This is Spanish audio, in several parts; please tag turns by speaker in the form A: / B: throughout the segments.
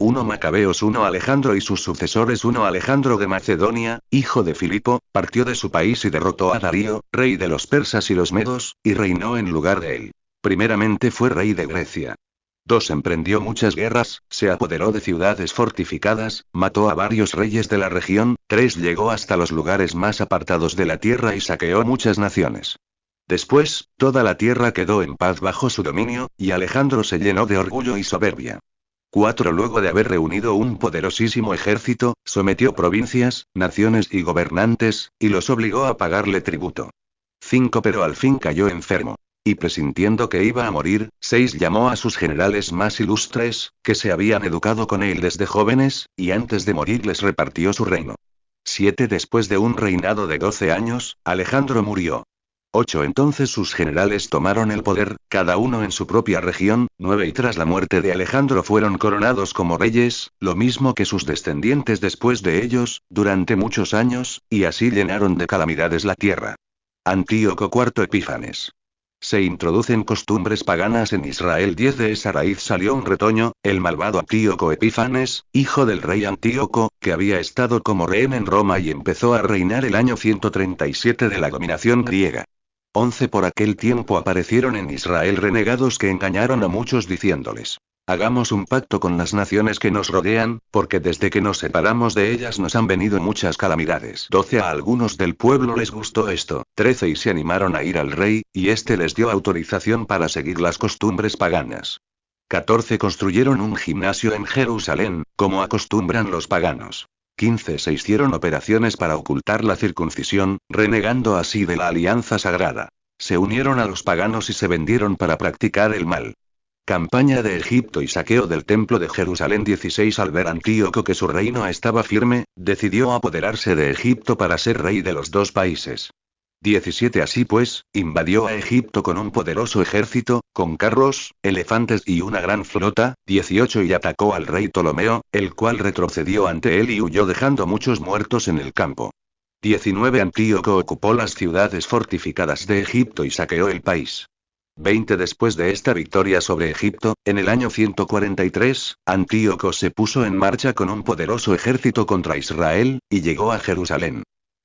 A: 1 Macabeos 1 Alejandro y sus sucesores 1 Alejandro de Macedonia, hijo de Filipo, partió de su país y derrotó a Darío, rey de los persas y los medos, y reinó en lugar de él. Primeramente fue rey de Grecia. 2 Emprendió muchas guerras, se apoderó de ciudades fortificadas, mató a varios reyes de la región. 3 Llegó hasta los lugares más apartados de la tierra y saqueó muchas naciones. Después, toda la tierra quedó en paz bajo su dominio, y Alejandro se llenó de orgullo y soberbia. 4 Luego de haber reunido un poderosísimo ejército, sometió provincias, naciones y gobernantes, y los obligó a pagarle tributo. 5 Pero al fin cayó enfermo. Y presintiendo que iba a morir, 6 Llamó a sus generales más ilustres, que se habían educado con él desde jóvenes, y antes de morir les repartió su reino. 7 Después de un reinado de 12 años, Alejandro murió. 8 Entonces sus generales tomaron el poder, cada uno en su propia región. 9 Y tras la muerte de Alejandro fueron coronados como reyes, lo mismo que sus descendientes después de ellos, durante muchos años, y así llenaron de calamidades la tierra. Antíoco IV Epífanes. Se introducen costumbres paganas en Israel. 10 De esa raíz salió un retoño, el malvado Antíoco Epífanes, hijo del rey Antíoco, que había estado como rehén en Roma y empezó a reinar el año 137 de la dominación griega. 11 Por aquel tiempo aparecieron en Israel renegados que engañaron a muchos diciéndoles: hagamos un pacto con las naciones que nos rodean, porque desde que nos separamos de ellas nos han venido muchas calamidades. 12 A algunos del pueblo les gustó esto. 13 Y se animaron a ir al rey, y éste les dio autorización para seguir las costumbres paganas. 14 Construyeron un gimnasio en Jerusalén, como acostumbran los paganos. 15 Se hicieron operaciones para ocultar la circuncisión, renegando así de la alianza sagrada. Se unieron a los paganos y se vendieron para practicar el mal. Campaña de Egipto y saqueo del templo de Jerusalén. 16 Al ver Antíoco que su reino estaba firme, decidió apoderarse de Egipto para ser rey de los 2 países. 17 Así pues, invadió a Egipto con un poderoso ejército, con carros, elefantes y una gran flota. 18 Y atacó al rey Ptolomeo, el cual retrocedió ante él y huyó dejando muchos muertos en el campo. 19 Antíoco ocupó las ciudades fortificadas de Egipto y saqueó el país. 20 Después de esta victoria sobre Egipto, en el año 143, Antíoco se puso en marcha con un poderoso ejército contra Israel, y llegó a Jerusalén.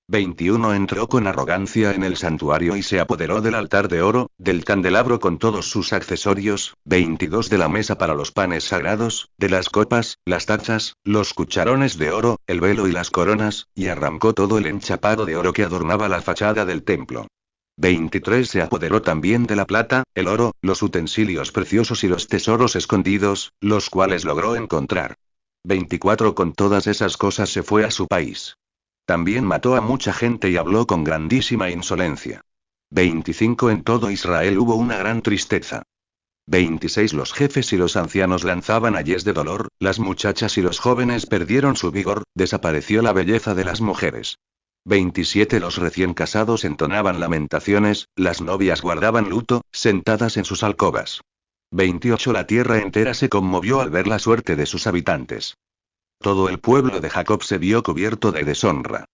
A: 21 Entró con arrogancia en el santuario y se apoderó del altar de oro, del candelabro con todos sus accesorios. 22 De la mesa para los panes sagrados, de las copas, las tazas, los cucharones de oro, el velo y las coronas, y arrancó todo el enchapado de oro que adornaba la fachada del templo. 23 Se apoderó también de la plata, el oro, los utensilios preciosos y los tesoros escondidos, los cuales logró encontrar. 24 Con todas esas cosas se fue a su país. También mató a mucha gente y habló con grandísima insolencia. 25 En todo Israel hubo una gran tristeza. 26 Los jefes y los ancianos lanzaban ayes de dolor, las muchachas y los jóvenes perdieron su vigor, desapareció la belleza de las mujeres. 27 Los recién casados entonaban lamentaciones, las novias guardaban luto, sentadas en sus alcobas. 28 La tierra entera se conmovió al ver la suerte de sus habitantes. Todo el pueblo de Jacob se vio cubierto de deshonra.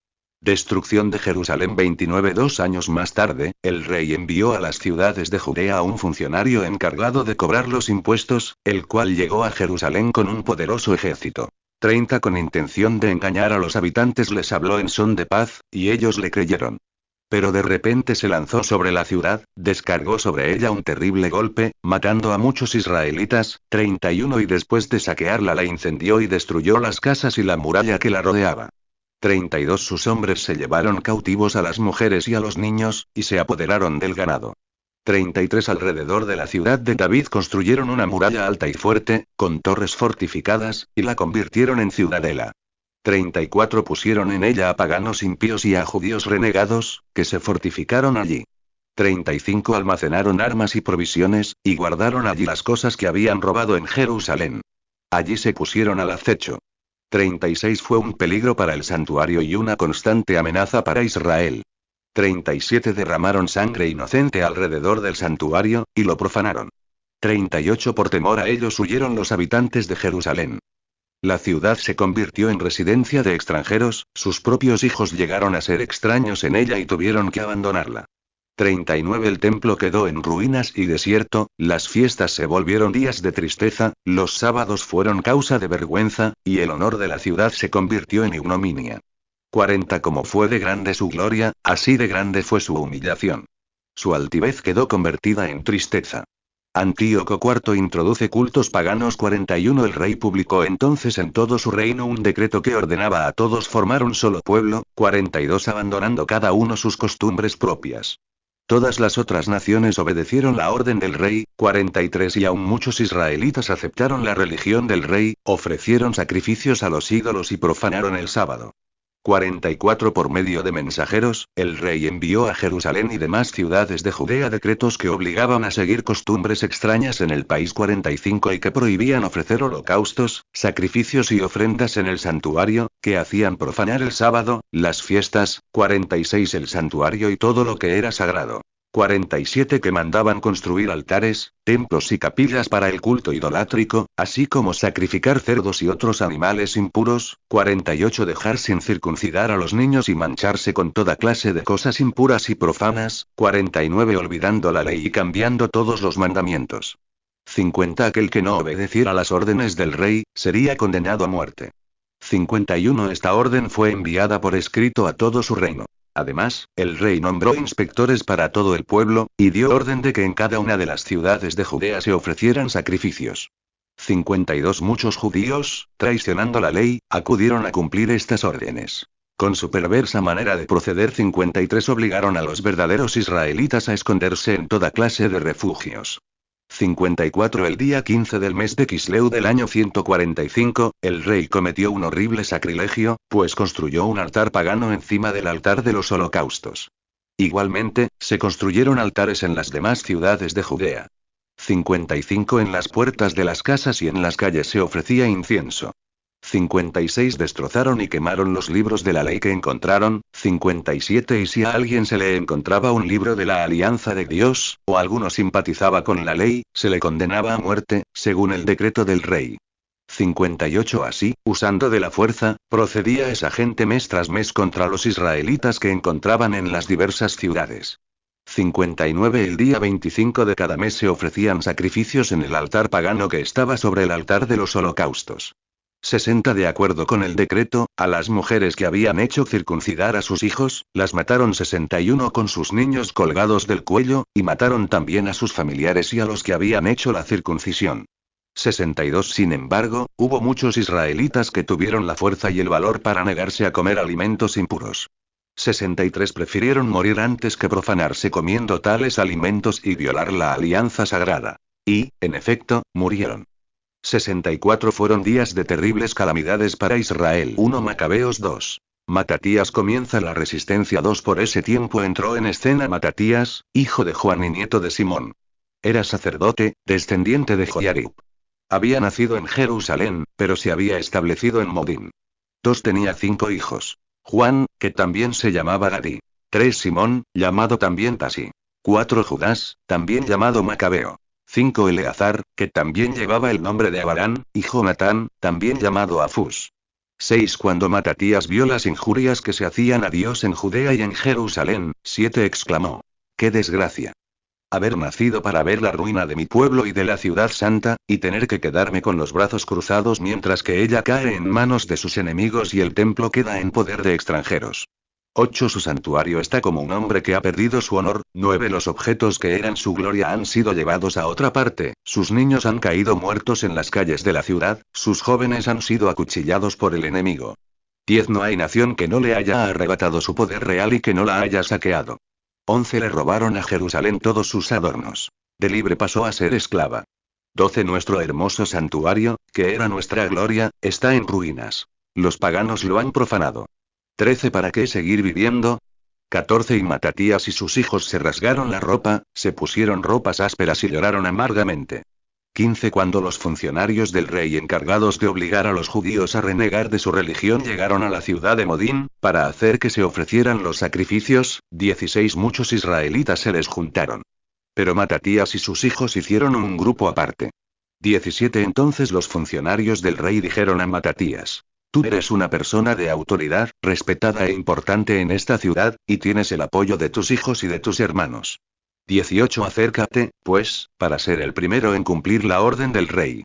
A: Destrucción de Jerusalén. 29 2 años más tarde, el rey envió a las ciudades de Judea a un funcionario encargado de cobrar los impuestos, el cual llegó a Jerusalén con un poderoso ejército. 30 Con intención de engañar a los habitantes les habló en son de paz, y ellos le creyeron. Pero de repente se lanzó sobre la ciudad, descargó sobre ella un terrible golpe, matando a muchos israelitas. 31 Y después de saquearla la incendió y destruyó las casas y la muralla que la rodeaba. 32 Sus hombres se llevaron cautivos a las mujeres y a los niños, y se apoderaron del ganado. 33 Alrededor de la ciudad de David construyeron una muralla alta y fuerte, con torres fortificadas, y la convirtieron en ciudadela. 34 Pusieron en ella a paganos impíos y a judíos renegados, que se fortificaron allí. 35 Almacenaron armas y provisiones, y guardaron allí las cosas que habían robado en Jerusalén. Allí se pusieron al acecho. 36 Fue un peligro para el santuario y una constante amenaza para Israel. 37 Derramaron sangre inocente alrededor del santuario, y lo profanaron. 38 Por temor a ellos huyeron los habitantes de Jerusalén. La ciudad se convirtió en residencia de extranjeros, sus propios hijos llegaron a ser extraños en ella y tuvieron que abandonarla. 39 El templo quedó en ruinas y desierto, las fiestas se volvieron días de tristeza, los sábados fueron causa de vergüenza, y el honor de la ciudad se convirtió en ignominia. 40 Como fue de grande su gloria, así de grande fue su humillación. Su altivez quedó convertida en tristeza. Antíoco IV introduce cultos paganos. 41 El rey publicó entonces en todo su reino un decreto que ordenaba a todos formar un solo pueblo, 42 abandonando cada uno sus costumbres propias. Todas las otras naciones obedecieron la orden del rey, 43 Y aún muchos israelitas aceptaron la religión del rey, ofrecieron sacrificios a los ídolos y profanaron el sábado. 44 Por medio de mensajeros, el rey envió a Jerusalén y demás ciudades de Judea decretos que obligaban a seguir costumbres extrañas en el país. 45 Y que prohibían ofrecer holocaustos, sacrificios y ofrendas en el santuario, que hacían profanar el sábado, las fiestas. 46 El santuario y todo lo que era sagrado. 47 Que mandaban construir altares, templos y capillas para el culto idolátrico, así como sacrificar cerdos y otros animales impuros. 48 Dejar sin circuncidar a los niños y mancharse con toda clase de cosas impuras y profanas. 49 Olvidando la ley y cambiando todos los mandamientos. 50 Aquel que no obedeciera las órdenes del rey, sería condenado a muerte. 51 Esta orden fue enviada por escrito a todo su reino. Además, el rey nombró inspectores para todo el pueblo, y dio orden de que en cada una de las ciudades de Judea se ofrecieran sacrificios. 52 Muchos judíos, traicionando la ley, acudieron a cumplir estas órdenes. Con su perversa manera de proceder. 53 Obligaron a los verdaderos israelitas a esconderse en toda clase de refugios. 54 El día 15 del mes de Quisleu del año 145, el rey cometió un horrible sacrilegio, pues construyó un altar pagano encima del altar de los holocaustos. Igualmente, se construyeron altares en las demás ciudades de Judea. 55 En las puertas de las casas y en las calles se ofrecía incienso. 56 Destrozaron y quemaron los libros de la ley que encontraron. 57 Y si a alguien se le encontraba un libro de la alianza de Dios, o alguno simpatizaba con la ley, se le condenaba a muerte, según el decreto del rey. 58 Así, usando de la fuerza, procedía esa gente mes tras mes contra los israelitas que encontraban en las diversas ciudades. 59 El día 25 de cada mes se ofrecían sacrificios en el altar pagano que estaba sobre el altar de los holocaustos. 60 De acuerdo con el decreto, a las mujeres que habían hecho circuncidar a sus hijos, las mataron. 61 Con sus niños colgados del cuello, y mataron también a sus familiares y a los que habían hecho la circuncisión. 62 Sin embargo, hubo muchos israelitas que tuvieron la fuerza y el valor para negarse a comer alimentos impuros. 63 Prefirieron morir antes que profanarse comiendo tales alimentos y violar la alianza sagrada. Y, en efecto, murieron. 64 Fueron días de terribles calamidades para Israel. 1 Macabeos 2. Matatías comienza la resistencia. 2 Por ese tiempo entró en escena Matatías, hijo de Juan y nieto de Simón. Era sacerdote, descendiente de Joiarib. Había nacido en Jerusalén, pero se había establecido en Modín. 2 Tenía 5 hijos. Juan, que también se llamaba Gadí. 3 Simón, llamado también Tasi. 4 Judás, también llamado Macabeo. 5 Eleazar, que también llevaba el nombre de Abarán, y Jonatán, también llamado Afús. 6 Cuando Matatías vio las injurias que se hacían a Dios en Judea y en Jerusalén, 7 exclamó: ¡qué desgracia! Haber nacido para ver la ruina de mi pueblo y de la ciudad santa, y tener que quedarme con los brazos cruzados mientras que ella cae en manos de sus enemigos y el templo queda en poder de extranjeros. 8 Su santuario está como un hombre que ha perdido su honor. 9 Los objetos que eran su gloria han sido llevados a otra parte, sus niños han caído muertos en las calles de la ciudad, sus jóvenes han sido acuchillados por el enemigo. 10 No hay nación que no le haya arrebatado su poder real y que no la haya saqueado. 11 Le robaron a Jerusalén todos sus adornos. De libre pasó a ser esclava. 12 Nuestro hermoso santuario, que era nuestra gloria, está en ruinas. Los paganos lo han profanado. 13 ¿Para qué seguir viviendo? 14 Y Matatías y sus hijos se rasgaron la ropa, se pusieron ropas ásperas y lloraron amargamente. 15 Cuando los funcionarios del rey encargados de obligar a los judíos a renegar de su religión llegaron a la ciudad de Modín, para hacer que se ofrecieran los sacrificios, 16 Muchos israelitas se les juntaron. Pero Matatías y sus hijos hicieron un grupo aparte. 17 Entonces los funcionarios del rey dijeron a Matatías: Tú eres una persona de autoridad, respetada e importante en esta ciudad, y tienes el apoyo de tus hijos y de tus hermanos. 18 Acércate, pues, para ser el primero en cumplir la orden del rey.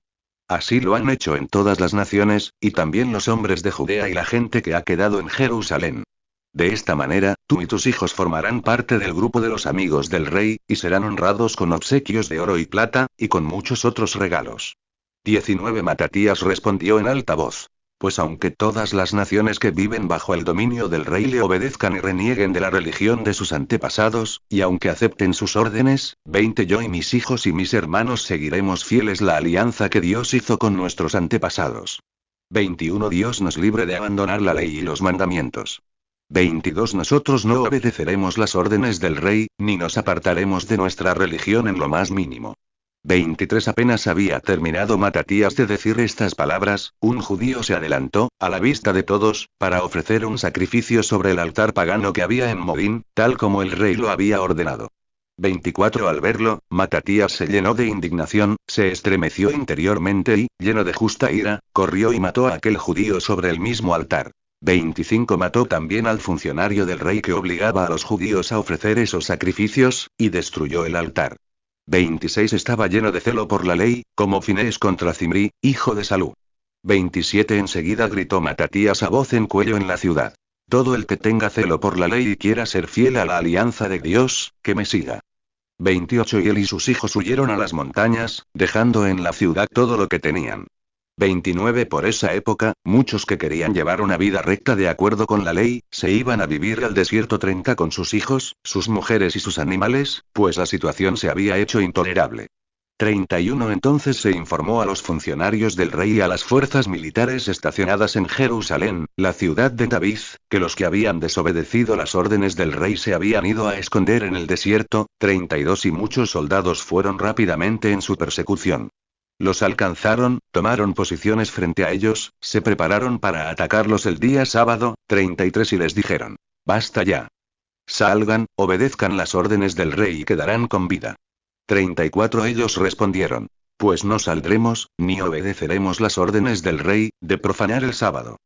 A: Así lo han hecho en todas las naciones, y también los hombres de Judea y la gente que ha quedado en Jerusalén. De esta manera, tú y tus hijos formarán parte del grupo de los amigos del rey, y serán honrados con obsequios de oro y plata, y con muchos otros regalos. 19 Matatías respondió en alta voz. Pues aunque todas las naciones que viven bajo el dominio del rey le obedezcan y renieguen de la religión de sus antepasados, y aunque acepten sus órdenes, 20 Yo y mis hijos y mis hermanos seguiremos fieles la alianza que Dios hizo con nuestros antepasados. 21 Dios nos libre de abandonar la ley y los mandamientos. 22 Nosotros no obedeceremos las órdenes del rey, ni nos apartaremos de nuestra religión en lo más mínimo. 23 Apenas había terminado Matatías de decir estas palabras, un judío se adelantó, a la vista de todos, para ofrecer un sacrificio sobre el altar pagano que había en Modín, tal como el rey lo había ordenado. 24 Al verlo, Matatías se llenó de indignación, se estremeció interiormente y, lleno de justa ira, corrió y mató a aquel judío sobre el mismo altar. 25 Mató también al funcionario del rey que obligaba a los judíos a ofrecer esos sacrificios, y destruyó el altar. 26 Estaba lleno de celo por la ley, como Finés contra Zimri, hijo de Salú. 27 Enseguida gritó Matatías a voz en cuello en la ciudad. Todo el que tenga celo por la ley y quiera ser fiel a la alianza de Dios, que me siga. 28 Y él y sus hijos huyeron a las montañas, dejando en la ciudad todo lo que tenían. 29 Por esa época, muchos que querían llevar una vida recta de acuerdo con la ley, se iban a vivir al desierto 30 con sus hijos, sus mujeres y sus animales, pues la situación se había hecho intolerable. 31 Entonces se informó a los funcionarios del rey y a las fuerzas militares estacionadas en Jerusalén, la ciudad de David, que los que habían desobedecido las órdenes del rey se habían ido a esconder en el desierto. 32 Y muchos soldados fueron rápidamente en su persecución. Los alcanzaron, tomaron posiciones frente a ellos, se prepararon para atacarlos el día sábado, 33 y les dijeron: Basta ya. Salgan, obedezcan las órdenes del rey y quedarán con vida. 34 Ellos respondieron: Pues no saldremos, ni obedeceremos las órdenes del rey, de profanar el sábado.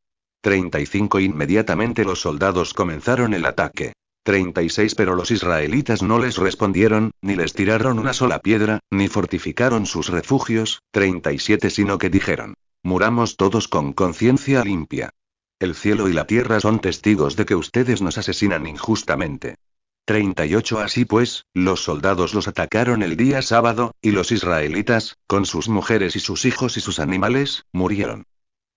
A: 35 Inmediatamente los soldados comenzaron el ataque. 36 Pero los israelitas no les respondieron, ni les tiraron una sola piedra, ni fortificaron sus refugios. 37 Sino que dijeron: Muramos todos con conciencia limpia. El cielo y la tierra son testigos de que ustedes nos asesinan injustamente. 38 Así pues, los soldados los atacaron el día sábado, y los israelitas, con sus mujeres y sus hijos y sus animales, murieron.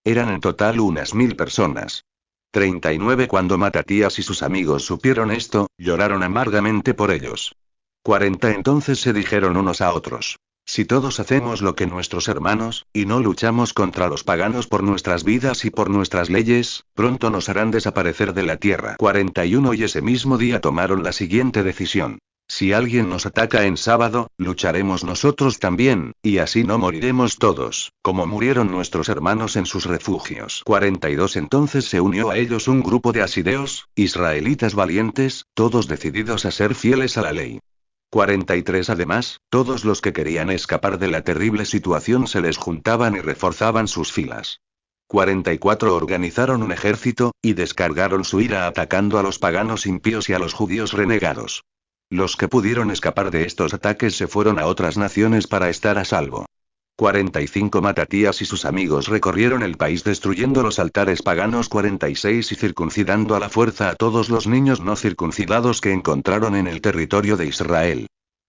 A: Eran en total unas 1000 personas. 39 Cuando Matatías y sus amigos supieron esto, lloraron amargamente por ellos. 40 Entonces se dijeron unos a otros: Si todos hacemos lo que nuestros hermanos, y no luchamos contra los paganos por nuestras vidas y por nuestras leyes, pronto nos harán desaparecer de la tierra. 41 Y ese mismo día tomaron la siguiente decisión: Si alguien nos ataca en sábado, lucharemos nosotros también, y así no moriremos todos, como murieron nuestros hermanos en sus refugios. 42 Entonces se unió a ellos un grupo de asideos, israelitas valientes, todos decididos a ser fieles a la ley. 43 Además, todos los que querían escapar de la terrible situación se les juntaban y reforzaban sus filas. 44 Organizaron un ejército, y descargaron su ira atacando a los paganos impíos y a los judíos renegados. Los que pudieron escapar de estos ataques se fueron a otras naciones para estar a salvo. 45 Matatías y sus amigos recorrieron el país destruyendo los altares paganos. 46 Y circuncidando a la fuerza a todos los niños no circuncidados que encontraron en el territorio de Israel.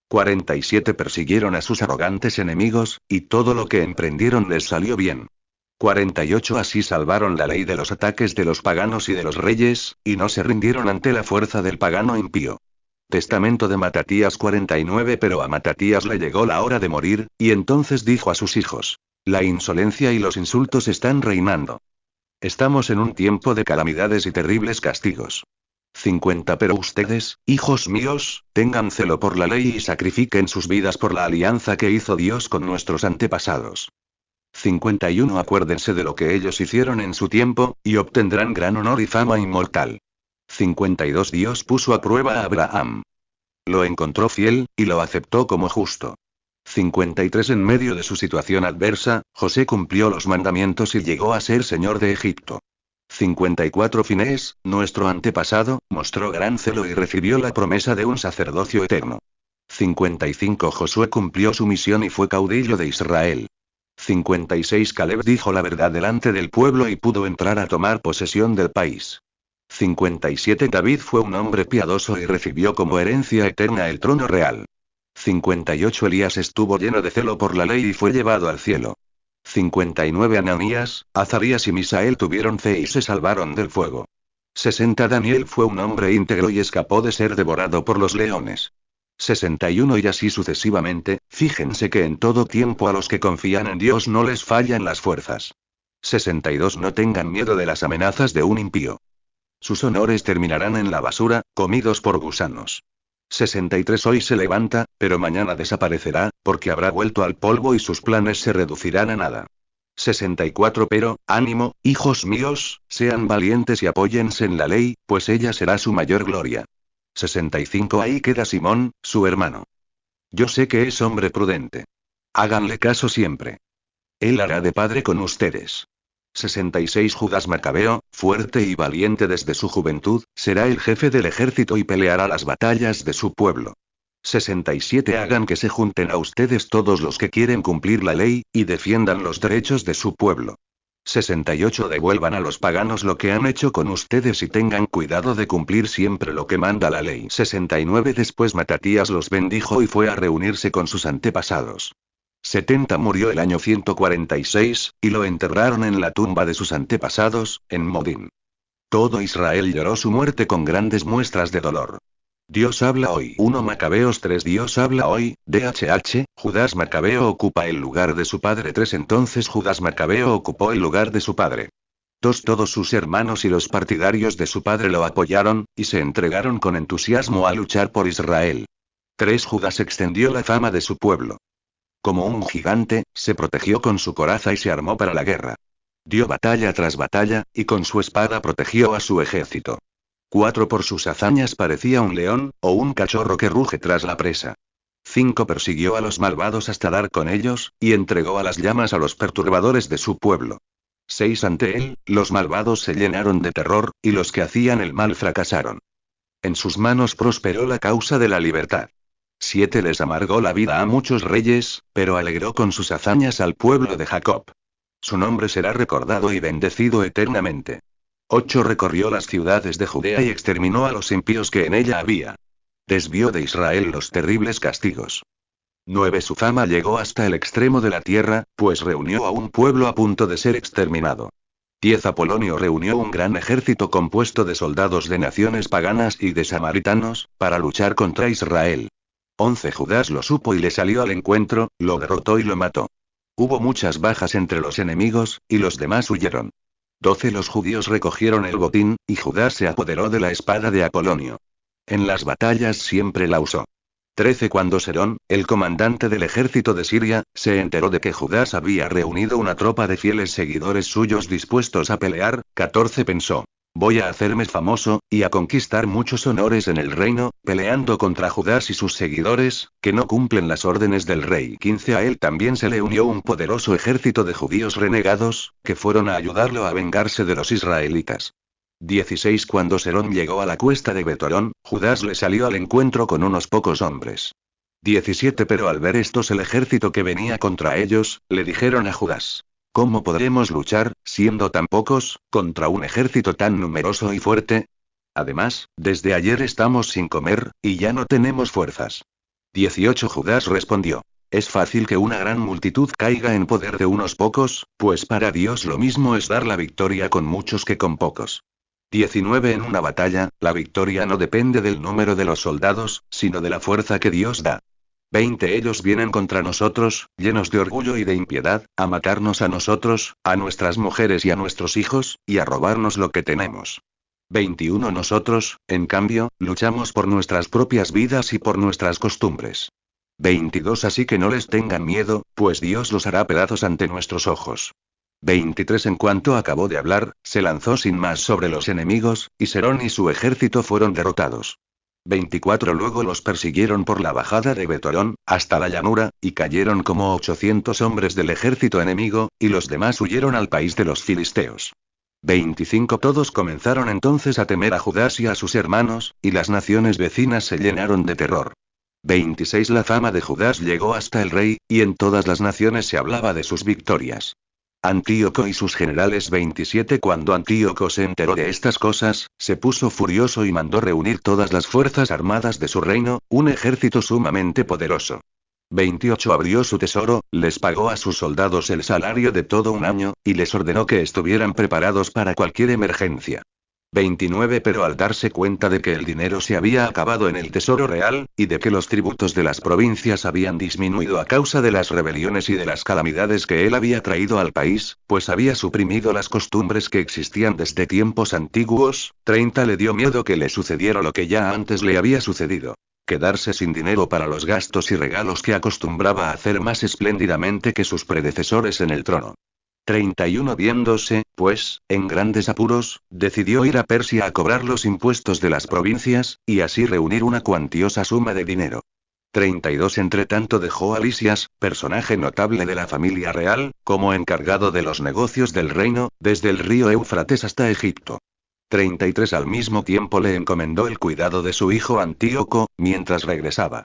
A: 47 Persiguieron a sus arrogantes enemigos, y todo lo que emprendieron les salió bien. 48 Así salvaron la ley de los ataques de los paganos y de los reyes, y no se rindieron ante la fuerza del pagano impío. Testamento de Matatías 49 Pero a Matatías le llegó la hora de morir, y entonces dijo a sus hijos: La insolencia y los insultos están reinando. Estamos en un tiempo de calamidades y terribles castigos. 50 Pero ustedes, hijos míos, tengan celo por la ley y sacrifiquen sus vidas por la alianza que hizo Dios con nuestros antepasados. 51 Acuérdense de lo que ellos hicieron en su tiempo, y obtendrán gran honor y fama inmortal. 52 Dios puso a prueba a Abraham. Lo encontró fiel, y lo aceptó como justo. 53 En medio de su situación adversa, José cumplió los mandamientos y llegó a ser señor de Egipto. 54 Finés, nuestro antepasado, mostró gran celo y recibió la promesa de un sacerdocio eterno. 55 Josué cumplió su misión y fue caudillo de Israel. 56 Caleb dijo la verdad delante del pueblo y pudo entrar a tomar posesión del país. 57 David fue un hombre piadoso y recibió como herencia eterna el trono real. 58 Elías estuvo lleno de celo por la ley y fue llevado al cielo. 59 Ananías, Azarías y Misael tuvieron fe y se salvaron del fuego. 60 Daniel fue un hombre íntegro y escapó de ser devorado por los leones. 61 Y así sucesivamente, fíjense que en todo tiempo a los que confían en Dios no les fallan las fuerzas. 62 No tengan miedo de las amenazas de un impío. Sus honores terminarán en la basura, comidos por gusanos. 63 Hoy se levanta, pero mañana desaparecerá, porque habrá vuelto al polvo y sus planes se reducirán a nada. 64 Pero, ánimo, hijos míos, sean valientes y apóyense en la ley, pues ella será su mayor gloria. 65 Ahí queda Simón, su hermano. Yo sé que es hombre prudente. Háganle caso siempre. Él hará de padre con ustedes. 66 Judas Macabeo, fuerte y valiente desde su juventud, será el jefe del ejército y peleará las batallas de su pueblo. 67 Hagan que se junten a ustedes todos los que quieren cumplir la ley, y defiendan los derechos de su pueblo. 68 Devuelvan a los paganos lo que han hecho con ustedes y tengan cuidado de cumplir siempre lo que manda la ley. 69 Después Matatías los bendijo y fue a reunirse con sus antepasados. 70 Murió el año 146, y lo enterraron en la tumba de sus antepasados, en Modín. Todo Israel lloró su muerte con grandes muestras de dolor. Dios habla hoy. 1 Macabeos 3 Dios habla hoy, DHH, Judas Macabeo ocupa el lugar de su padre. 3 Entonces Judas Macabeo ocupó el lugar de su padre. 2 Todos sus hermanos y los partidarios de su padre lo apoyaron, y se entregaron con entusiasmo a luchar por Israel. 3 Judas extendió la fama de su pueblo. Como un gigante, se protegió con su coraza y se armó para la guerra. Dio batalla tras batalla, y con su espada protegió a su ejército. 4 Por sus hazañas parecía un león, o un cachorro que ruge tras la presa. 5 Persiguió a los malvados hasta dar con ellos, y entregó a las llamas a los perturbadores de su pueblo. 6 Ante él, los malvados se llenaron de terror, y los que hacían el mal fracasaron. En sus manos prosperó la causa de la libertad. 7 Les amargó la vida a muchos reyes, pero alegró con sus hazañas al pueblo de Jacob. Su nombre será recordado y bendecido eternamente. 8 Recorrió las ciudades de Judea y exterminó a los impíos que en ella había. Desvió de Israel los terribles castigos. 9 Su fama llegó hasta el extremo de la tierra, pues reunió a un pueblo a punto de ser exterminado. 10 Apolonio reunió un gran ejército compuesto de soldados de naciones paganas y de samaritanos, para luchar contra Israel. 11 Judas lo supo y le salió al encuentro, lo derrotó y lo mató. Hubo muchas bajas entre los enemigos, y los demás huyeron. 12 Los judíos recogieron el botín, y Judas se apoderó de la espada de Apolonio. En las batallas siempre la usó. 13 Cuando Serón, el comandante del ejército de Siria, se enteró de que Judas había reunido una tropa de fieles seguidores suyos dispuestos a pelear, 14 Pensó: voy a hacerme famoso, y a conquistar muchos honores en el reino, peleando contra Judas y sus seguidores, que no cumplen las órdenes del rey. 15 A él también se le unió un poderoso ejército de judíos renegados, que fueron a ayudarlo a vengarse de los israelitas. 16 Cuando Serón llegó a la cuesta de Betorón, Judas le salió al encuentro con unos pocos hombres. 17 Pero al ver estos el ejército que venía contra ellos, le dijeron a Judas: ¿cómo podremos luchar, siendo tan pocos, contra un ejército tan numeroso y fuerte? Además, desde ayer estamos sin comer, y ya no tenemos fuerzas. 18 Judas respondió: es fácil que una gran multitud caiga en poder de unos pocos, pues para Dios lo mismo es dar la victoria con muchos que con pocos. 19 En una batalla, la victoria no depende del número de los soldados, sino de la fuerza que Dios da. 20 Ellos vienen contra nosotros, llenos de orgullo y de impiedad, a matarnos a nosotros, a nuestras mujeres y a nuestros hijos, y a robarnos lo que tenemos. 21 Nosotros, en cambio, luchamos por nuestras propias vidas y por nuestras costumbres. 22 Así que no les tengan miedo, pues Dios los hará pedazos ante nuestros ojos. 23 En cuanto acabó de hablar, se lanzó sin más sobre los enemigos, y Serón y su ejército fueron derrotados. 24 Luego los persiguieron por la bajada de Betorón, hasta la llanura, y cayeron como 800 hombres del ejército enemigo, y los demás huyeron al país de los filisteos. 25 Todos comenzaron entonces a temer a Judá y a sus hermanos, y las naciones vecinas se llenaron de terror. 26 La fama de Judá llegó hasta el rey, y en todas las naciones se hablaba de sus victorias. Antíoco y sus generales. 27 Cuando Antíoco se enteró de estas cosas, se puso furioso y mandó reunir todas las fuerzas armadas de su reino, un ejército sumamente poderoso. 28 Abrió su tesoro, les pagó a sus soldados el salario de todo un año, y les ordenó que estuvieran preparados para cualquier emergencia. 29 Pero al darse cuenta de que el dinero se había acabado en el tesoro real, y de que los tributos de las provincias habían disminuido a causa de las rebeliones y de las calamidades que él había traído al país, pues había suprimido las costumbres que existían desde tiempos antiguos, 30 Le dio miedo que le sucediera lo que ya antes le había sucedido. Quedarse sin dinero para los gastos y regalos que acostumbraba a hacer más espléndidamente que sus predecesores en el trono. 31 Viéndose, pues, en grandes apuros, decidió ir a Persia a cobrar los impuestos de las provincias, y así reunir una cuantiosa suma de dinero. 32 Entretanto dejó a Lisias, personaje notable de la familia real, como encargado de los negocios del reino, desde el río Éufrates hasta Egipto. 33 Al mismo tiempo le encomendó el cuidado de su hijo Antíoco, mientras regresaba.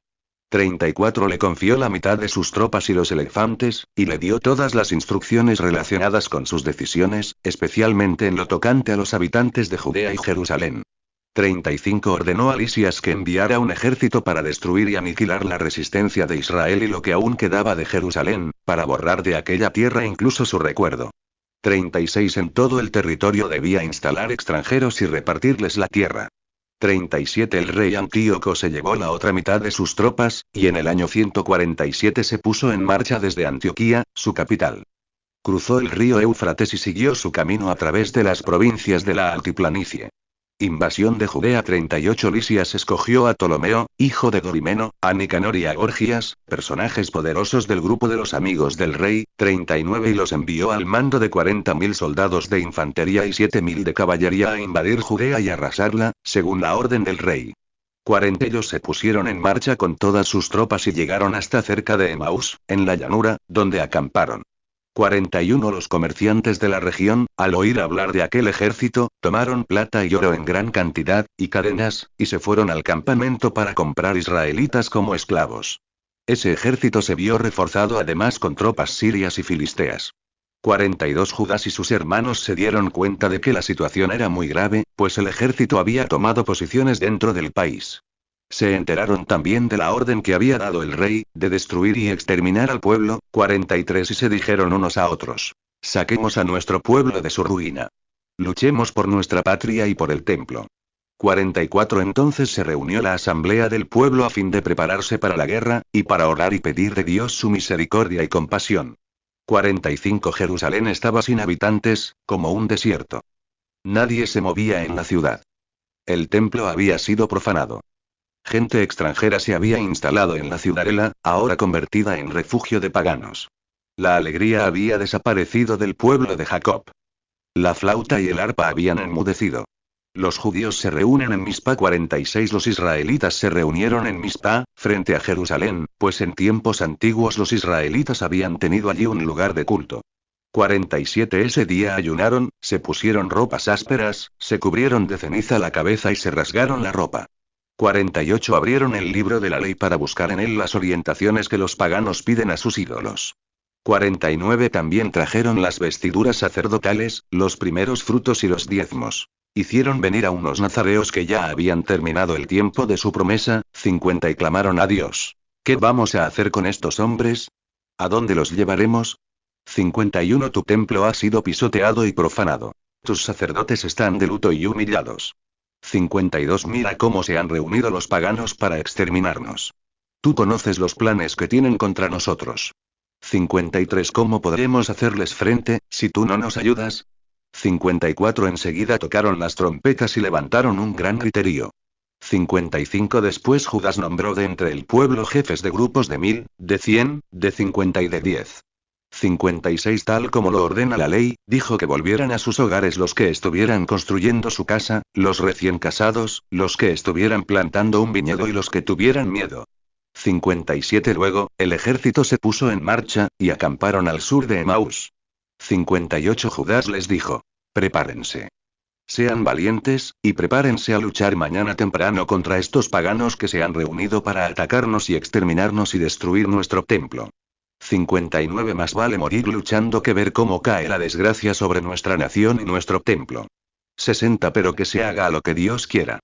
A: 34 Le confió la mitad de sus tropas y los elefantes, y le dio todas las instrucciones relacionadas con sus decisiones, especialmente en lo tocante a los habitantes de Judea y Jerusalén. 35 Ordenó a Lisias que enviara un ejército para destruir y aniquilar la resistencia de Israel y lo que aún quedaba de Jerusalén, para borrar de aquella tierra incluso su recuerdo. 36 En todo el territorio debía instalar extranjeros y repartirles la tierra. 37 El rey Antíoco se llevó la otra mitad de sus tropas, y en el año 147 se puso en marcha desde Antioquía, su capital. Cruzó el río Éufrates y siguió su camino a través de las provincias de la altiplanicie. Invasión de Judea. 38 Lisias escogió a Ptolomeo, hijo de Dorimeno, a Nicanor y a Gorgias, personajes poderosos del grupo de los amigos del rey, 39 y los envió al mando de 40.000 soldados de infantería y 7.000 de caballería a invadir Judea y arrasarla, según la orden del rey. 40 Ellos se pusieron en marcha con todas sus tropas y llegaron hasta cerca de Emaús, en la llanura, donde acamparon. 41 Los comerciantes de la región, al oír hablar de aquel ejército, tomaron plata y oro en gran cantidad, y cadenas, y se fueron al campamento para comprar israelitas como esclavos. Ese ejército se vio reforzado además con tropas sirias y filisteas. 42 Judas y sus hermanos se dieron cuenta de que la situación era muy grave, pues el ejército había tomado posiciones dentro del país. Se enteraron también de la orden que había dado el rey, de destruir y exterminar al pueblo, 43 y se dijeron unos a otros: saquemos a nuestro pueblo de su ruina. Luchemos por nuestra patria y por el templo. 44 Entonces se reunió la asamblea del pueblo a fin de prepararse para la guerra, y para orar y pedir de Dios su misericordia y compasión. 45 Jerusalén estaba sin habitantes, como un desierto. Nadie se movía en la ciudad. El templo había sido profanado. Gente extranjera se había instalado en la ciudadela, ahora convertida en refugio de paganos. La alegría había desaparecido del pueblo de Jacob. La flauta y el arpa habían enmudecido. Los judíos se reúnen en Mizpa. 46 Los israelitas se reunieron en Mizpa, frente a Jerusalén, pues en tiempos antiguos los israelitas habían tenido allí un lugar de culto. 47 Ese día ayunaron, se pusieron ropas ásperas, se cubrieron de ceniza la cabeza y se rasgaron la ropa. 48 Abrieron el libro de la ley para buscar en él las orientaciones que los paganos piden a sus ídolos. 49 También trajeron las vestiduras sacerdotales, los primeros frutos y los diezmos. Hicieron venir a unos nazareos que ya habían terminado el tiempo de su promesa, 50 y clamaron a Dios: ¿qué vamos a hacer con estos hombres? ¿A dónde los llevaremos? 51 Tu templo ha sido pisoteado y profanado. Tus sacerdotes están de luto y humillados. 52 Mira cómo se han reunido los paganos para exterminarnos. Tú conoces los planes que tienen contra nosotros. 53 ¿Cómo podremos hacerles frente, si tú no nos ayudas? 54 Enseguida tocaron las trompetas y levantaron un gran griterío. 55 Después Judas nombró de entre el pueblo jefes de grupos de 1000, de 100, de 50 y de 10. 56 Tal como lo ordena la ley, dijo que volvieran a sus hogares los que estuvieran construyendo su casa, los recién casados, los que estuvieran plantando un viñedo y los que tuvieran miedo. 57 Luego, el ejército se puso en marcha, y acamparon al sur de Emaús. 58 Judas les dijo: prepárense. Sean valientes, y prepárense a luchar mañana temprano contra estos paganos que se han reunido para atacarnos y exterminarnos y destruir nuestro templo. 59 Más vale morir luchando que ver cómo cae la desgracia sobre nuestra nación y nuestro templo. 60 Pero que se haga lo que Dios quiera.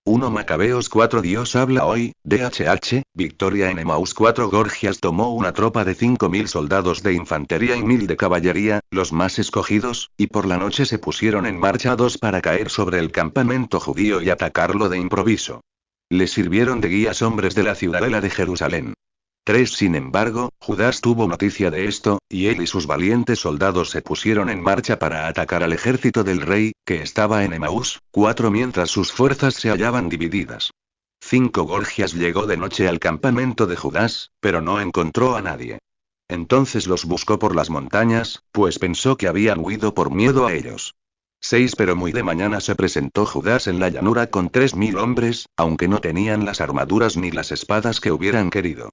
A: 1 Macabeos 4 Dios habla hoy, DHH, victoria en Emaús 4 Gorgias tomó una tropa de 5.000 soldados de infantería y 1.000 de caballería, los más escogidos, y por la noche se pusieron en marcha dos para caer sobre el campamento judío y atacarlo de improviso. Les sirvieron de guías hombres de la ciudadela de Jerusalén. 3 Sin embargo, Judas tuvo noticia de esto, y él y sus valientes soldados se pusieron en marcha para atacar al ejército del rey, que estaba en Emaús. 4 Mientras sus fuerzas se hallaban divididas. 5 Gorgias llegó de noche al campamento de Judas, pero no encontró a nadie. Entonces los buscó por las montañas, pues pensó que habían huido por miedo a ellos. 6 Pero muy de mañana se presentó Judas en la llanura con 3.000 hombres, aunque no tenían las armaduras ni las espadas que hubieran querido.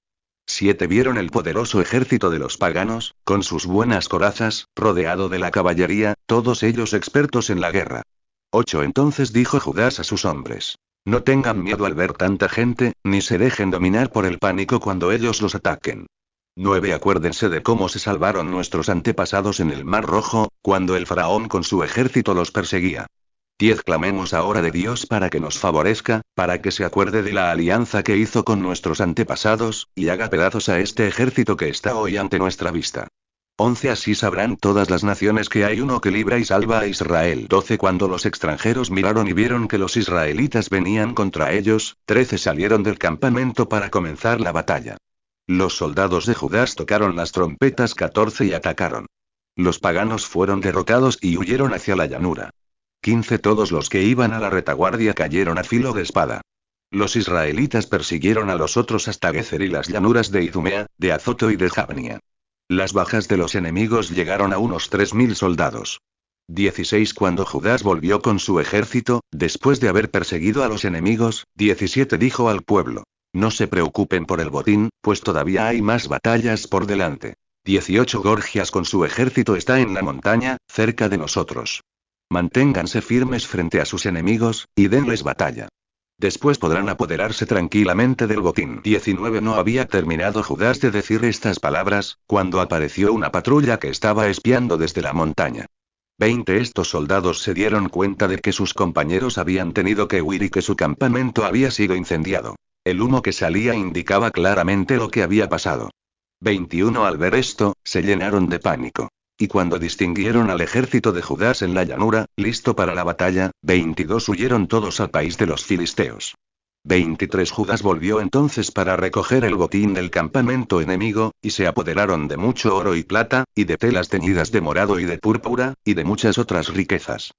A: 7 Vieron el poderoso ejército de los paganos, con sus buenas corazas, rodeado de la caballería, todos ellos expertos en la guerra. 8 Entonces dijo Judas a sus hombres: no tengan miedo al ver tanta gente, ni se dejen dominar por el pánico cuando ellos los ataquen. 9 Acuérdense de cómo se salvaron nuestros antepasados en el Mar Rojo, cuando el faraón con su ejército los perseguía. 10 Clamemos ahora de Dios para que nos favorezca, para que se acuerde de la alianza que hizo con nuestros antepasados, y haga pedazos a este ejército que está hoy ante nuestra vista. 11 Así sabrán todas las naciones que hay uno que libra y salva a Israel. 12 Cuando los extranjeros miraron y vieron que los israelitas venían contra ellos, 13 Salieron del campamento para comenzar la batalla. Los soldados de Judas tocaron las trompetas 14 y atacaron. Los paganos fueron derrotados y huyeron hacia la llanura. 15 Todos los que iban a la retaguardia cayeron a filo de espada. Los israelitas persiguieron a los otros hasta Gezer y las llanuras de Idumea, de Azoto y de Jabnia. Las bajas de los enemigos llegaron a unos 3.000 soldados. 16 Cuando Judas volvió con su ejército, después de haber perseguido a los enemigos, 17 dijo al pueblo: no se preocupen por el botín, pues todavía hay más batallas por delante. 18 Gorgias con su ejército está en la montaña, cerca de nosotros. Manténganse firmes frente a sus enemigos, y denles batalla. Después podrán apoderarse tranquilamente del botín. 19 No había terminado Judas de decir estas palabras, cuando apareció una patrulla que estaba espiando desde la montaña. 20 Estos soldados se dieron cuenta de que sus compañeros habían tenido que huir y que su campamento había sido incendiado. El humo que salía indicaba claramente lo que había pasado. 21 Al ver esto, se llenaron de pánico. Y cuando distinguieron al ejército de Judas en la llanura, listo para la batalla, 22 Huyeron todos al país de los filisteos. 23 Judas volvió entonces para recoger el botín del campamento enemigo, y se apoderaron de mucho oro y plata, y de telas teñidas de morado y de púrpura, y de muchas otras riquezas.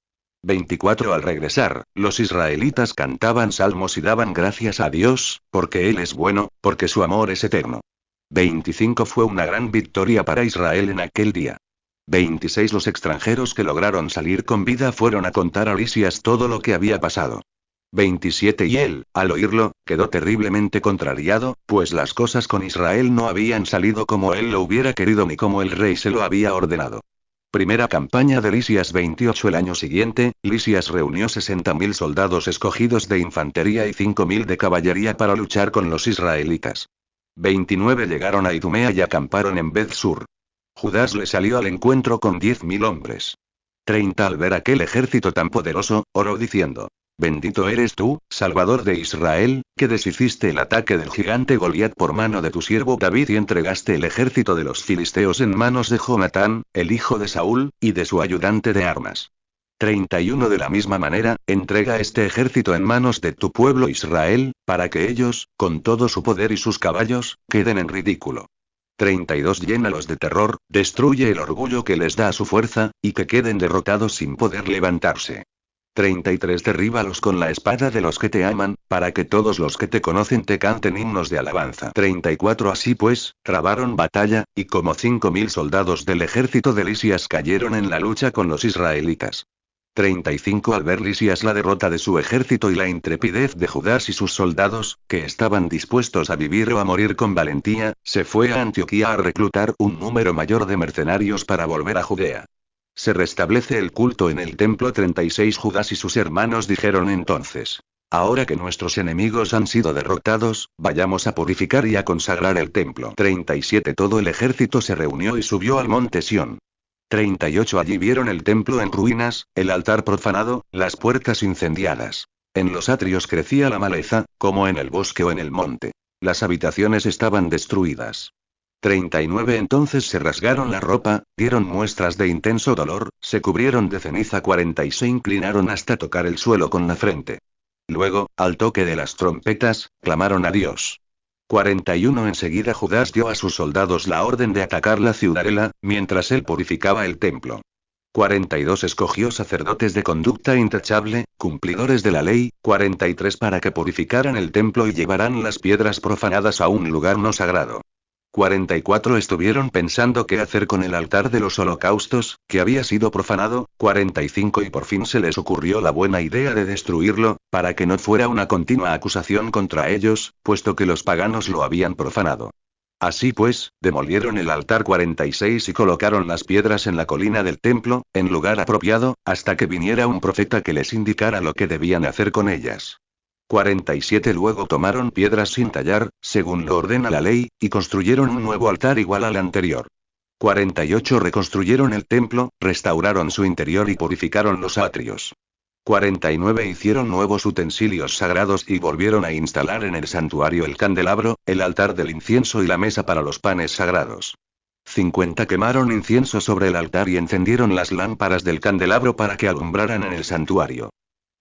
A: 24 Al regresar, los israelitas cantaban salmos y daban gracias a Dios, porque Él es bueno, porque su amor es eterno. 25 Fue una gran victoria para Israel en aquel día. 26 Los extranjeros que lograron salir con vida fueron a contar a Lisias todo lo que había pasado. 27 Y él, al oírlo, quedó terriblemente contrariado, pues las cosas con Israel no habían salido como él lo hubiera querido ni como el rey se lo había ordenado. Primera campaña de Lisias 28 El año siguiente, Lisias reunió 60.000 soldados escogidos de infantería y 5.000 de caballería para luchar con los israelitas. 29 Llegaron a Idumea y acamparon en Beth-sur. Judas le salió al encuentro con 10.000 hombres. 30 Al ver aquel ejército tan poderoso, oró diciendo: bendito eres tú, Salvador de Israel, que deshiciste el ataque del gigante Goliat por mano de tu siervo David y entregaste el ejército de los filisteos en manos de Jonatán, el hijo de Saúl, y de su ayudante de armas. 31 De la misma manera, entrega este ejército en manos de tu pueblo Israel, para que ellos, con todo su poder y sus caballos, queden en ridículo. 32 Llénalos de terror, destruye el orgullo que les da su fuerza, y que queden derrotados sin poder levantarse. 33 Derríbalos con la espada de los que te aman, para que todos los que te conocen te canten himnos de alabanza. 34 Así pues, trabaron batalla, y como 5000 soldados del ejército de Lisias cayeron en la lucha con los israelitas. 35 Al ver Lisias la derrota de su ejército y la intrepidez de Judas y sus soldados, que estaban dispuestos a vivir o a morir con valentía, se fue a Antioquía a reclutar un número mayor de mercenarios para volver a Judea. Se restablece el culto en el templo. 36 Judas y sus hermanos dijeron entonces: Ahora que nuestros enemigos han sido derrotados, vayamos a purificar y a consagrar el templo. 37 Todo el ejército se reunió y subió al monte Sión. 38 Allí vieron el templo en ruinas, el altar profanado, las puertas incendiadas. En los atrios crecía la maleza, como en el bosque o en el monte. Las habitaciones estaban destruidas. 39 Entonces se rasgaron la ropa, dieron muestras de intenso dolor, se cubrieron de ceniza. 40 Y se inclinaron hasta tocar el suelo con la frente. Luego, al toque de las trompetas, clamaron a Dios. 41 Enseguida Judas dio a sus soldados la orden de atacar la ciudadela, mientras él purificaba el templo. 42 Escogió sacerdotes de conducta intachable, cumplidores de la ley. 43 Para que purificaran el templo y llevaran las piedras profanadas a un lugar no sagrado. 44 Estuvieron pensando qué hacer con el altar de los holocaustos, que había sido profanado. 45 Y por fin se les ocurrió la buena idea de destruirlo, para que no fuera una continua acusación contra ellos, puesto que los paganos lo habían profanado. Así pues, demolieron el altar. 46 Y colocaron las piedras en la colina del templo, en lugar apropiado, hasta que viniera un profeta que les indicara lo que debían hacer con ellas. 47 Luego tomaron piedras sin tallar, según lo ordena la ley, y construyeron un nuevo altar igual al anterior. 48 Reconstruyeron el templo, restauraron su interior y purificaron los atrios. 49 Hicieron nuevos utensilios sagrados y volvieron a instalar en el santuario el candelabro, el altar del incienso y la mesa para los panes sagrados. 50 Quemaron incienso sobre el altar y encendieron las lámparas del candelabro para que alumbraran en el santuario.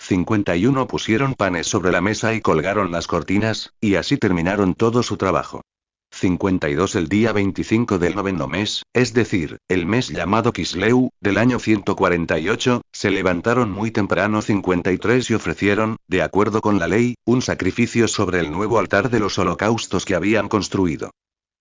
A: 51 Pusieron panes sobre la mesa y colgaron las cortinas, y así terminaron todo su trabajo. 52 El día 25 del noveno mes, es decir, el mes llamado Kisleu, del año 148, se levantaron muy temprano 53 y ofrecieron, de acuerdo con la ley, un sacrificio sobre el nuevo altar de los holocaustos que habían construido.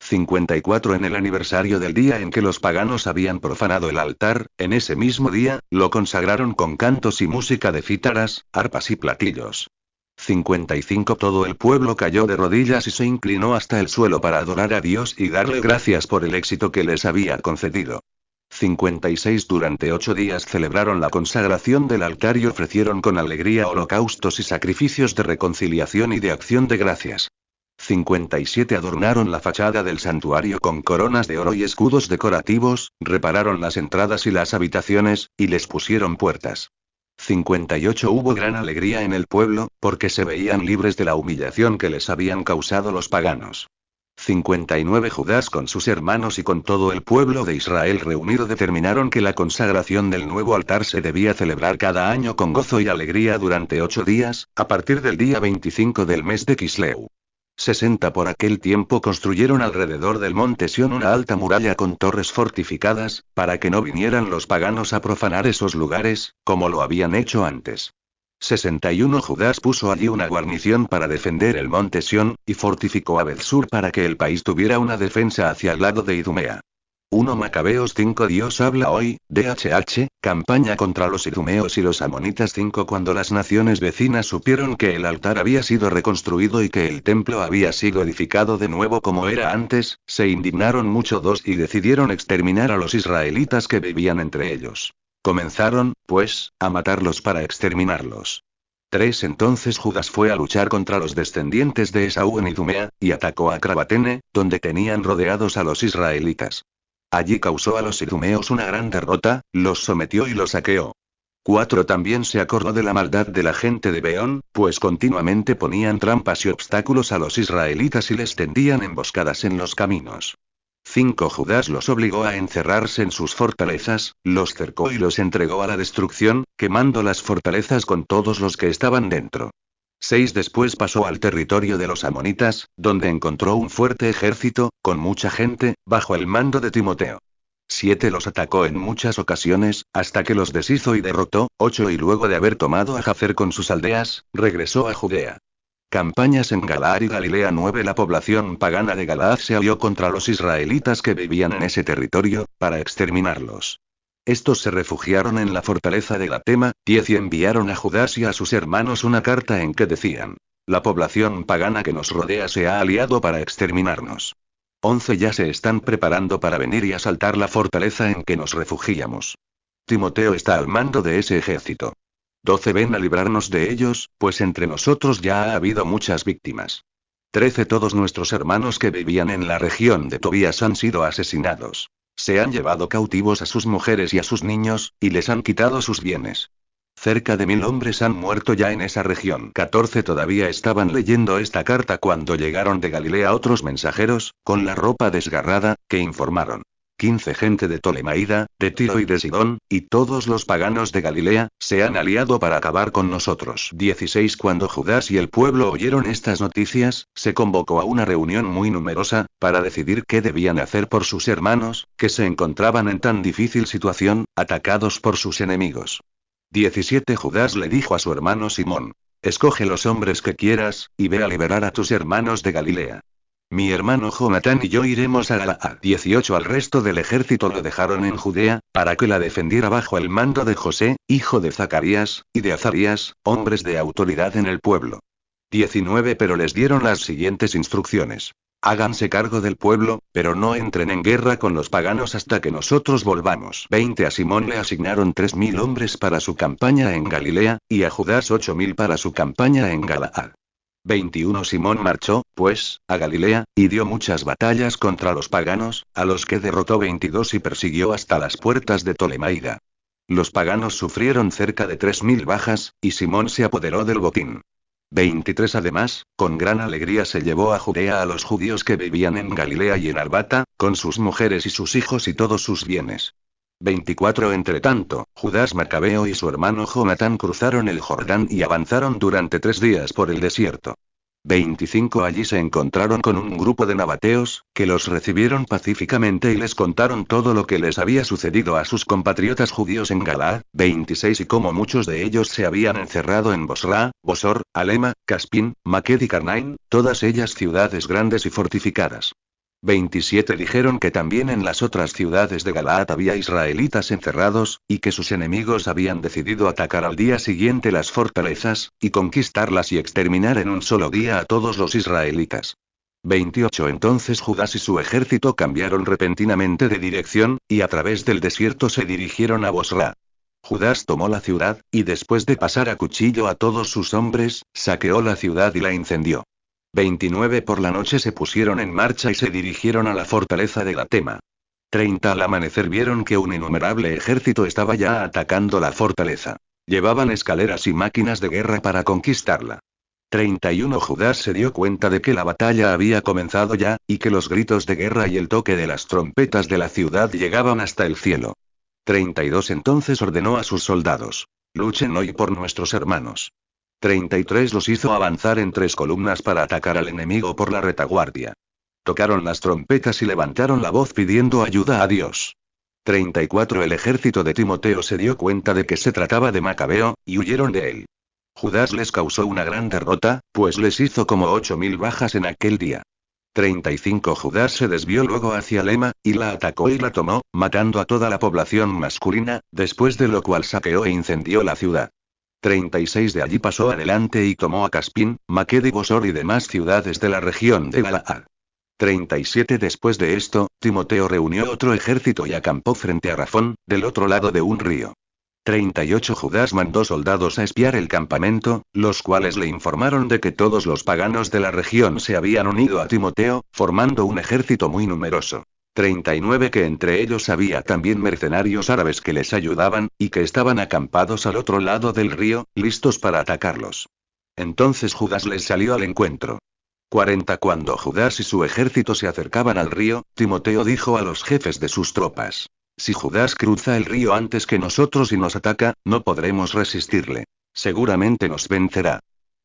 A: 54 En el aniversario del día en que los paganos habían profanado el altar, en ese mismo día, lo consagraron con cantos y música de cítaras, arpas y platillos. 55 Todo el pueblo cayó de rodillas y se inclinó hasta el suelo para adorar a Dios y darle gracias por el éxito que les había concedido. 56 Durante 8 días celebraron la consagración del altar y ofrecieron con alegría holocaustos y sacrificios de reconciliación y de acción de gracias. 57 Adornaron la fachada del santuario con coronas de oro y escudos decorativos, repararon las entradas y las habitaciones, y les pusieron puertas. 58 Hubo gran alegría en el pueblo, porque se veían libres de la humillación que les habían causado los paganos. 59 Judas con sus hermanos y con todo el pueblo de Israel reunido determinaron que la consagración del nuevo altar se debía celebrar cada año con gozo y alegría durante 8 días, a partir del día 25 del mes de Kisleu. 60 Por aquel tiempo construyeron alrededor del monte Sión una alta muralla con torres fortificadas, para que no vinieran los paganos a profanar esos lugares, como lo habían hecho antes. 61 Judas puso allí una guarnición para defender el monte Sión, y fortificó a Bethsur para que el país tuviera una defensa hacia el lado de Idumea. 1 Macabeos 5 Dios habla hoy, DHH, campaña contra los idumeos y los amonitas 5 Cuando las naciones vecinas supieron que el altar había sido reconstruido y que el templo había sido edificado de nuevo como era antes, se indignaron mucho 2 y decidieron exterminar a los israelitas que vivían entre ellos. Comenzaron, pues, a matarlos para exterminarlos. 3 Entonces Judas fue a luchar contra los descendientes de Esaú en Idumea, y atacó a Crabatene, donde tenían rodeados a los israelitas. Allí causó a los idumeos una gran derrota, los sometió y los saqueó. 4 También se acordó de la maldad de la gente de Beón, pues continuamente ponían trampas y obstáculos a los israelitas y les tendían emboscadas en los caminos. 5 Judas los obligó a encerrarse en sus fortalezas, los cercó y los entregó a la destrucción, quemando las fortalezas con todos los que estaban dentro. 6 Después pasó al territorio de los amonitas, donde encontró un fuerte ejército, con mucha gente, bajo el mando de Timoteo. 7 los atacó en muchas ocasiones, hasta que los deshizo y derrotó. 8 y luego de haber tomado a Jazer con sus aldeas, regresó a Judea. Campañas en Galaad y Galilea. 9 La población pagana de Galaad se alió contra los israelitas que vivían en ese territorio, para exterminarlos. Estos se refugiaron en la fortaleza de Gatema. 10 Y enviaron a Judas y a sus hermanos una carta en que decían: la población pagana que nos rodea se ha aliado para exterminarnos. 11 Ya se están preparando para venir y asaltar la fortaleza en que nos refugiamos. Timoteo está al mando de ese ejército. 12 Ven a librarnos de ellos, pues entre nosotros ya ha habido muchas víctimas. 13 Todos nuestros hermanos que vivían en la región de Tobías han sido asesinados. Se han llevado cautivos a sus mujeres y a sus niños, y les han quitado sus bienes. Cerca de 1000 hombres han muerto ya en esa región. 14 Todavía estaban leyendo esta carta cuando llegaron de Galilea otros mensajeros, con la ropa desgarrada, que informaron: 15 Gente de Tolemaida, de Tiro y de Sidón, y todos los paganos de Galilea, se han aliado para acabar con nosotros. 16 Cuando Judas y el pueblo oyeron estas noticias, se convocó a una reunión muy numerosa, para decidir qué debían hacer por sus hermanos, que se encontraban en tan difícil situación, atacados por sus enemigos. 17 Judas le dijo a su hermano Simón: escoge los hombres que quieras, y ve a liberar a tus hermanos de Galilea. Mi hermano Jonatán y yo iremos a Galaad. 18 Al resto del ejército lo dejaron en Judea, para que la defendiera bajo el mando de José, hijo de Zacarías, y de Azarías, hombres de autoridad en el pueblo. 19 Pero les dieron las siguientes instrucciones: háganse cargo del pueblo, pero no entren en guerra con los paganos hasta que nosotros volvamos. 20 A Simón le asignaron 3000 hombres para su campaña en Galilea, y a Judas 8000 para su campaña en Galaad. 21 Simón marchó, pues, a Galilea, y dio muchas batallas contra los paganos, a los que derrotó. 22 Y persiguió hasta las puertas de Tolemaida. Los paganos sufrieron cerca de 3000 bajas, y Simón se apoderó del botín. 23 Además, con gran alegría se llevó a Judea a los judíos que vivían en Galilea y en Arbata, con sus mujeres y sus hijos y todos sus bienes. 24 Entretanto, Judas Macabeo y su hermano Jonatán cruzaron el Jordán y avanzaron durante 3 días por el desierto. 25 Allí se encontraron con un grupo de nabateos, que los recibieron pacíficamente y les contaron todo lo que les había sucedido a sus compatriotas judíos en Galaad. 26 Y como muchos de ellos se habían encerrado en Bosra, Bosor, Alema, Caspín, Maqued y Carnaim, todas ellas ciudades grandes y fortificadas. 27 Dijeron que también en las otras ciudades de Galaad había israelitas encerrados, y que sus enemigos habían decidido atacar al día siguiente las fortalezas, y conquistarlas y exterminar en un solo día a todos los israelitas. 28 Entonces Judas y su ejército cambiaron repentinamente de dirección, y a través del desierto se dirigieron a Bosra. Judas tomó la ciudad, y después de pasar a cuchillo a todos sus hombres, saqueó la ciudad y la incendió. 29 Por la noche se pusieron en marcha y se dirigieron a la fortaleza de Gatema. 30 Al amanecer vieron que un innumerable ejército estaba ya atacando la fortaleza. Llevaban escaleras y máquinas de guerra para conquistarla. 31 Judas se dio cuenta de que la batalla había comenzado ya, y que los gritos de guerra y el toque de las trompetas de la ciudad llegaban hasta el cielo. 32 Entonces ordenó a sus soldados: luchen hoy por nuestros hermanos. 33 Los hizo avanzar en 3 columnas para atacar al enemigo por la retaguardia. Tocaron las trompetas y levantaron la voz pidiendo ayuda a Dios. 34 El ejército de Timoteo se dio cuenta de que se trataba de Macabeo, y huyeron de él. Judas les causó una gran derrota, pues les hizo como 8000 bajas en aquel día. 35 Judas se desvió luego hacia Lema, y la atacó y la tomó, matando a toda la población masculina, después de lo cual saqueó e incendió la ciudad. 36 De allí pasó adelante y tomó a Caspín, Maqued y Bosor y demás ciudades de la región de Galaad. 37 Después de esto, Timoteo reunió otro ejército y acampó frente a Rafón, del otro lado de un río. 38 Judas mandó soldados a espiar el campamento, los cuales le informaron de que todos los paganos de la región se habían unido a Timoteo, formando un ejército muy numeroso. 39 Que entre ellos había también mercenarios árabes que les ayudaban, y que estaban acampados al otro lado del río, listos para atacarlos. Entonces Judas les salió al encuentro. 40 Cuando Judas y su ejército se acercaban al río, Timoteo dijo a los jefes de sus tropas: si Judas cruza el río antes que nosotros y nos ataca, no podremos resistirle. Seguramente nos vencerá.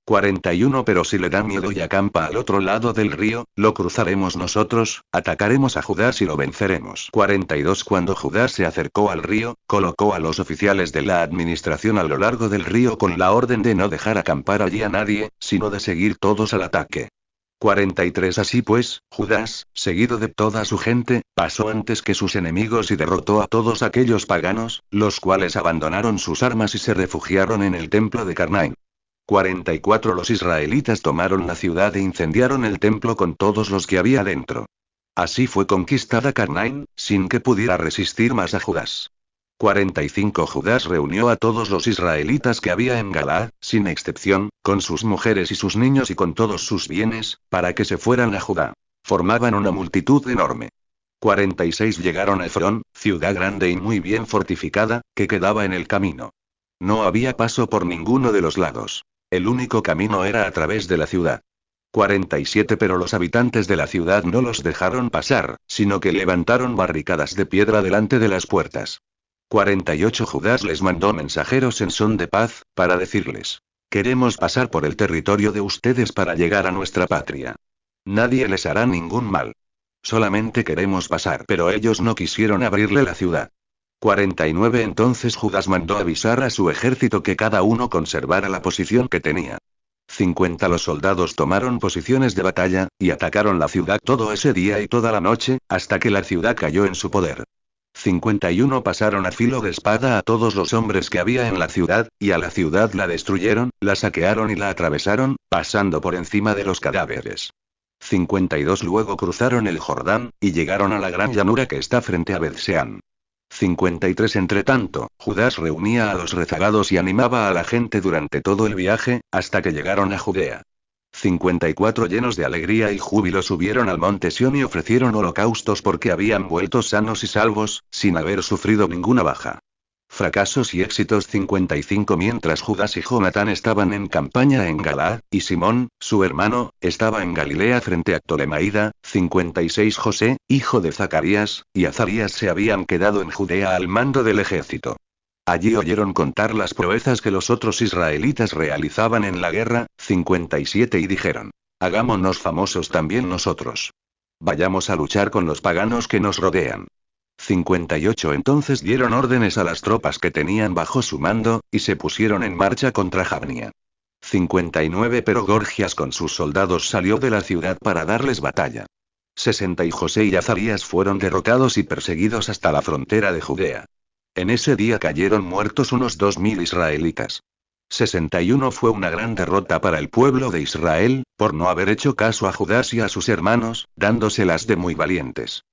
A: 41 Pero si le da miedo y acampa al otro lado del río, lo cruzaremos nosotros, atacaremos a Judas y lo venceremos. 42 Cuando Judas se acercó al río, colocó a los oficiales de la administración a lo largo del río con la orden de no dejar acampar allí a nadie, sino de seguir todos al ataque. 43 Así pues, Judas, seguido de toda su gente, pasó antes que sus enemigos y derrotó a todos aquellos paganos, los cuales abandonaron sus armas y se refugiaron en el templo de Carnaim. 44 Los israelitas tomaron la ciudad e incendiaron el templo con todos los que había dentro. Así fue conquistada Carnaim, sin que pudiera resistir más a Judas. 45 Judas reunió a todos los israelitas que había en Galaad, sin excepción, con sus mujeres y sus niños y con todos sus bienes, para que se fueran a Judá. Formaban una multitud enorme. 46 Llegaron a Efrón, ciudad grande y muy bien fortificada, que quedaba en el camino. No había paso por ninguno de los lados. El único camino era a través de la ciudad. 47 Pero los habitantes de la ciudad no los dejaron pasar, sino que levantaron barricadas de piedra delante de las puertas. 48 Judas les mandó mensajeros en son de paz, para decirles: queremos pasar por el territorio de ustedes para llegar a nuestra patria. Nadie les hará ningún mal. Solamente queremos pasar. Pero ellos no quisieron abrirle la ciudad. 49 Entonces Judas mandó avisar a su ejército que cada uno conservara la posición que tenía. 50 Los soldados tomaron posiciones de batalla, y atacaron la ciudad todo ese día y toda la noche, hasta que la ciudad cayó en su poder. 51 Pasaron a filo de espada a todos los hombres que había en la ciudad, y a la ciudad la destruyeron, la saquearon y la atravesaron, pasando por encima de los cadáveres. 52 Luego cruzaron el Jordán, y llegaron a la gran llanura que está frente a Bethseán. 53 Entretanto, Judas reunía a los rezagados y animaba a la gente durante todo el viaje, hasta que llegaron a Judea. 54 Llenos de alegría y júbilo subieron al monte Sión y ofrecieron holocaustos porque habían vuelto sanos y salvos, sin haber sufrido ninguna baja. Fracasos y éxitos 55 Mientras Judas y Jonatán estaban en campaña en Galaad, y Simón, su hermano, estaba en Galilea frente a Ptolemaida. 56 José, hijo de Zacarías, y Azarías se habían quedado en Judea al mando del ejército. Allí oyeron contar las proezas que los otros israelitas realizaban en la guerra. 57 Y dijeron: hagámonos famosos también nosotros. Vayamos a luchar con los paganos que nos rodean. 58 Entonces dieron órdenes a las tropas que tenían bajo su mando, y se pusieron en marcha contra Jabnia. 59 Pero Gorgias con sus soldados salió de la ciudad para darles batalla. 60 Y José y Azarías fueron derrotados y perseguidos hasta la frontera de Judea. En ese día cayeron muertos unos 2000 israelitas. 61 Fue una gran derrota para el pueblo de Israel, por no haber hecho caso a Judas y a sus hermanos, dándoselas de muy valientes.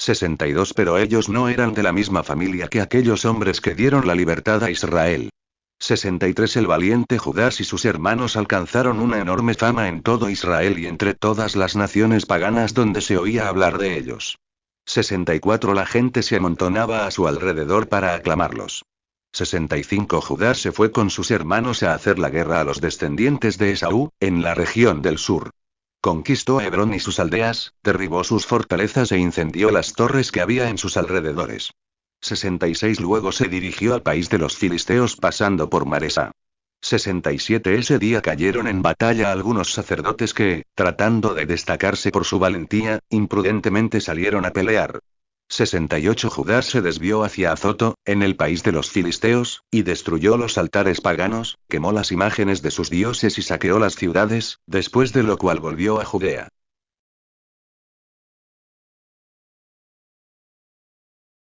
A: 62 Pero ellos no eran de la misma familia que aquellos hombres que dieron la libertad a Israel. 63 El valiente Judas y sus hermanos alcanzaron una enorme fama en todo Israel y entre todas las naciones paganas donde se oía hablar de ellos. 64 La gente se amontonaba a su alrededor para aclamarlos. 65 Judas se fue con sus hermanos a hacer la guerra a los descendientes de Esaú, en la región del sur. Conquistó Hebrón y sus aldeas, derribó sus fortalezas e incendió las torres que había en sus alrededores. 66 Luego se dirigió al país de los filisteos pasando por Maresa. 67 Ese día cayeron en batalla algunos sacerdotes que, tratando de destacarse por su valentía, imprudentemente salieron a pelear. 68 Judas se desvió hacia Azoto, en el país de los filisteos, y destruyó los altares paganos, quemó las imágenes de sus dioses y saqueó las ciudades, después de lo cual volvió a Judea.